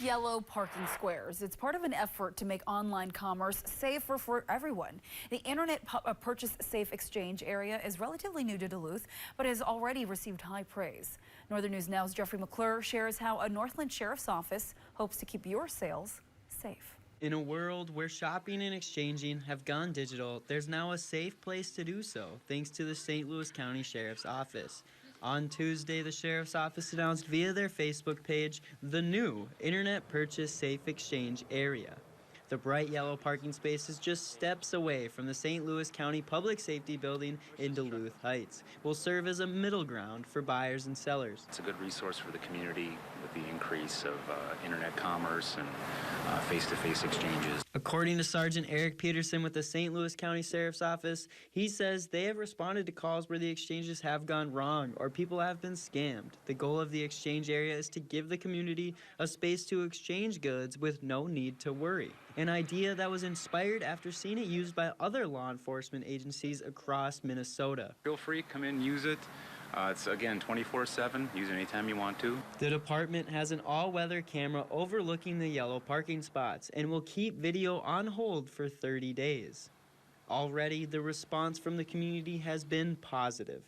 Yellow parking squares. It's part of an effort to make online commerce safer for everyone. The Internet Purchase Safe Exchange area is relatively new to Duluth, but has already received high praise. Northern News Now's Jeffrey McClure shares how a Northland Sheriff's Office hopes to keep your sales safe. In a world where shopping and exchanging have gone digital, there's now a safe place to do so, thanks to the St. Louis County Sheriff's Office. On Tuesday, the Sheriff's Office announced via their Facebook page the new Internet Purchase Safe Exchange area. The bright yellow parking space is just steps away from the St. Louis County Public Safety Building in Duluth Heights. Will serve as a middle ground for buyers and sellers. It's a good resource for the community with the increase of internet commerce and face-to-face exchanges. According to Sergeant Eric Peterson with the St. Louis County Sheriff's Office, he says they have responded to calls where the exchanges have gone wrong or people have been scammed. The goal of the exchange area is to give the community a space to exchange goods with no need to worry. An idea that was inspired after seeing it used by other law enforcement agencies across Minnesota. Feel free, come in, use it. It's, again, 24/7. Use it anytime you want to. The department has an all-weather camera overlooking the yellow parking spots and will keep video on hold for 30 days. Already, the response from the community has been positive.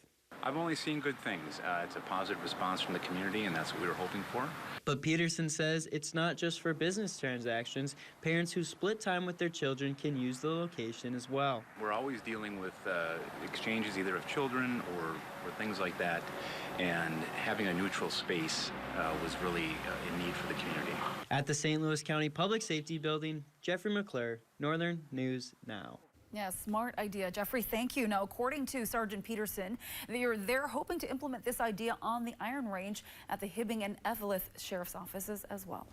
I've only seen good things. It's a positive response from the community, and that's what we were hoping for. But Peterson says it's not just for business transactions. Parents who split time with their children can use the location as well. We're always dealing with exchanges either of children or things like that, and having a neutral space was really in need for the community. At the St. Louis County Public Safety Building, Jeffrey McClure, Northern News Now. Yeah, smart idea. Jeffrey, thank you. Now, according to Sergeant Peterson, they're hoping to implement this idea on the Iron Range at the Hibbing and Eveleth Sheriff's Offices as well.